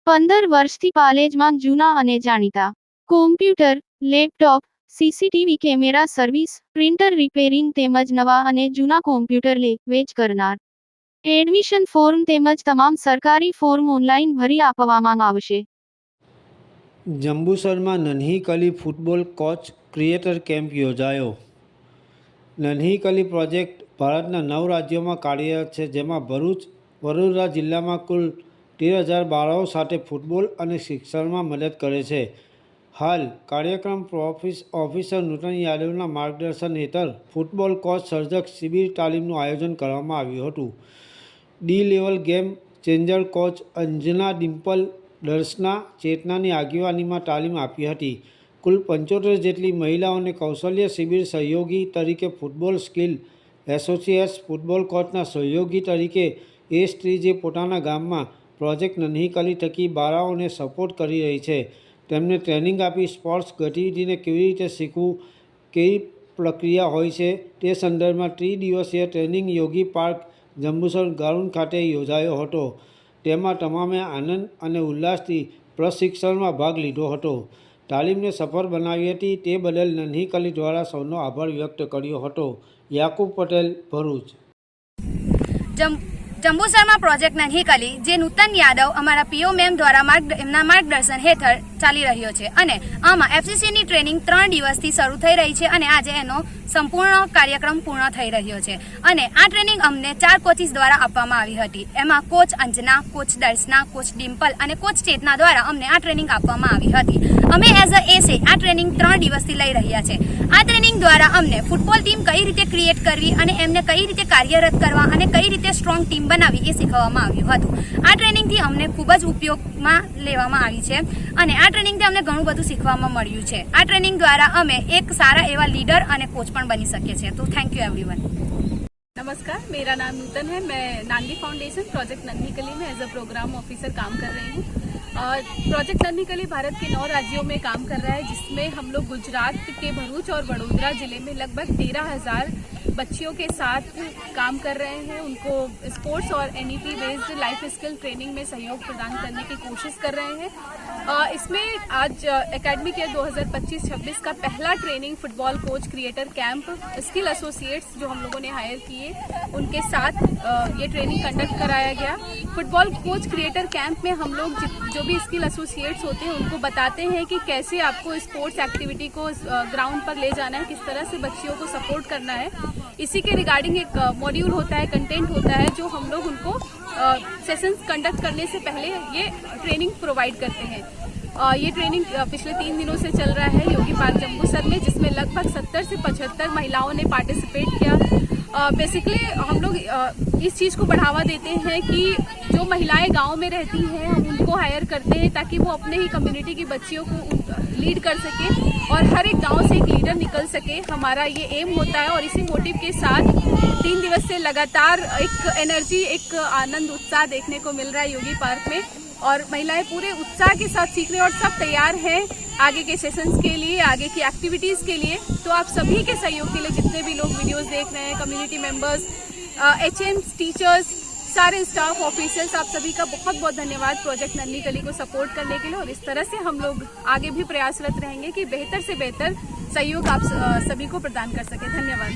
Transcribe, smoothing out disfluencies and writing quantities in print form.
15 વર્ષથી પાલેજમાં જૂના અને જાણીતા computer, laptop, CCTV camera service, printer repairing તેમજ નવા અને જૂના કોમ્પ્યુટર લે-વેચ કરનાર. એડમિશન ફોર્મ તેમજ તમામ સરકારી ફોર્મ ઓનલાઈન ભરી આપવામાં આવશે. જંબુસરમાં નન્હી કલી ફૂટબોલ કોચ ક્રિએટર કેમ્પ યોજાયો. નન્હી કલી પ્રોજેક્ટ ભારતના 9 રાજ્યોમાં કાર્યરત છે, જેમાં ભરૂચ, વડોદરા જિલ્લામાં કુલ 13,000 બાળાઓ સાથે ફૂટબોલ અને શિક્ષણમાં મદદ કરે છે. હાલ કાર્યક્રમ ઓફિસર નૂતન યાદવના માર્ગદર્શન હેઠળ ફૂટબોલ કોચ સર્જક શિબિર તાલીમનું આયોજન કરવામાં આવ્યું હતું. D level game changer coach Anjana Dimple Darshana ચેતનાની આગેવાનીમાં તાલીમ આપી હતી. કુલ 75 જેટલી મહિલાઓને કૌશલ્ય શિબિર સહયોગી તરીકે ફૂટબોલ સ્કિલ એસોસિએટ્સ ફૂટબોલ કોચના સહયોગી તરીકે એ સ્ત્રી જે પોતાના ગામમાં પ્રોજેક્ટ નન્હી કલી થકી બાળાઓને સપોર્ટ કરી રહી છે, તેમને ટ્રેનિંગ આપી સ્પોર્ટ્સ ગતિવિધિને કેવી રીતે શીખવું, કેવી પ્રક્રિયા હોય છે તે સંદર્ભમાં ત્રિદિવસીય ટ્રેનિંગ યોગી પાર્ક જંબુસર ગ્રાઉન્ડ ખાતે યોજાયો હતો. તેમાં તમામે આનંદ અને ઉલ્લાસથી પ્રશિક્ષણમાં ભાગ લીધો હતો. તાલીમને સફળ બનાવી હતી તે બદલ નન્હી કલી દ્વારા સૌનો આભાર વ્યક્ત કર્યો હતો. યાકુબ પટેલ, ભરૂચ. જંબુસરમાં પ્રોજેક્ટ નન્હી કલી જે નૂતન યાદવ અમારા પીઓ મેમ દ્વારા એમના માર્ગદર્શન હેઠળ ચાલી રહ્યો છે અને આમાં એફસીસીની ટ્રેનિંગ 3 દિવસથી શરૂ થઈ રહી છે અને આજે એનો સંપૂર્ણ કાર્યક્રમ પૂર્ણ થઈ રહ્યો છે. અને આ ટ્રેનિંગ અમને 4 કોચિસ દ્વારા આપવામાં આવી હતી. એમાં coach Anjana, coach Darshana, coach Dimple અને કોચ ચેતના દ્વારા અમને આ ટ્રેનિંગ આપવામાં આવી હતી. અમે એઝ અ એસે આ ટ્રેનિંગ 3 દિવસથી લઈ રહ્યા છે. આ ટ્રેનિંગ દ્વારા અમને ફૂટબોલ ટીમ કઈ રીતે ક્રિએટ કરવી અને એમને કઈ રીતે કાર્યરત કરવા અને કઈ રીતે સ્ટ્રોંગ ટીમ બનાવી એ શીખવવામાં આવ્યું હતું. આ ટ્રેનિંગથી અમને ખૂબ જ ઉપયોગમાં લેવામાં આવી છે અને આ ટ્રેનિંગથી અમને ઘણું બધું શીખવામાં મળ્યું છે. આ ટ્રેનિંગ દ્વારા અમે એક સારા એવા લીડર અને કોચ પણ बनी सके छे. तो थैंक यू एवरीवन. नमस्कार, मेरा नाम नूतन है. मैं नांदी फाउंडेशन प्रोजेक्ट नन्ही कली में एज अ प्रोग्राम ऑफिसर काम कर रही हूँ. प्रोजेक्ट नन्ही कली भारत के 9 राज्यों में काम कर रहा है, जिसमें हम लोग गुजरात के भरूच और वडोदरा जिले में लगभग 13,000 बच्चियों के साथ काम कर रहे हैं. उनको स्पोर्ट्स और NEP based life skill training में सहयोग प्रदान करने की कोशिश कर रहे हैं. इसमें आज एकेडमिक ईयर 2025-26 का पहला training football coach creator camp skill associates जो हम लोगों ने हायर किए उनके साथ ये ट्रेनिंग कंडक्ट कराया गया. फुटबॉल कोच क्रिएटर कैंप में हम लोग जो भी स्किल एसोसिएट्स होते हैं उनको बताते हैं कि कैसे आपको स्पोर्ट्स एक्टिविटी को ग्राउंड पर ले जाना है, किस तरह से बच्चियों को सपोर्ट करना है. इसी के रिगार्डिंग एक मॉड्यूल होता है, कंटेंट होता है, जो हम लोग उनको सेशंस कंडक्ट करने से पहले ये ट्रेनिंग प्रोवाइड करते हैं. ये ट्रेनिंग पिछले 3 दिनों से चल रहा है योगी पार्क जंबूसर में, जिसमें लगभग 70 से 75 महिलाओं ने पार्टिसिपेट किया. बेसिकली हम लोग इस चीज़ को बढ़ावा देते हैं कि जो महिलाएं गांव में रहती हैं हम उनको हायर करते हैं ताकि वो अपने ही कम्युनिटी की बच्चियों को लीड कर सके और हर एक गांव से एक लीडर निकल सके. हमारा ये एम होता है और इसी मोटिव के साथ 3 दिवस से लगातार एक एनर्जी, एक आनंद, उत्साह देखने को मिल रहा है योगी पार्क में और महिलाएं पूरे उत्साह के साथ सीख रही हैं और सब तैयार हैं आगे के सेशंस के लिए, आगे की एक्टिविटीज़ के लिए. तो आप सभी के सहयोग के लिए जितने भी लोग वीडियोस देख रहे हैं, कम्युनिटी मेंबर्स, एचएम्स, टीचर्स, सारे स्टाफ, ऑफिसर्स, आप सभी का बहुत बहुत धन्यवाद प्रोजेक्ट नन्ही कली को सपोर्ट करने के लिए. और इस तरह से हम लोग आगे भी प्रयासरत रहेंगे कि बेहतर से बेहतर सहयोग आप सभी को प्रदान कर सके. धन्यवाद.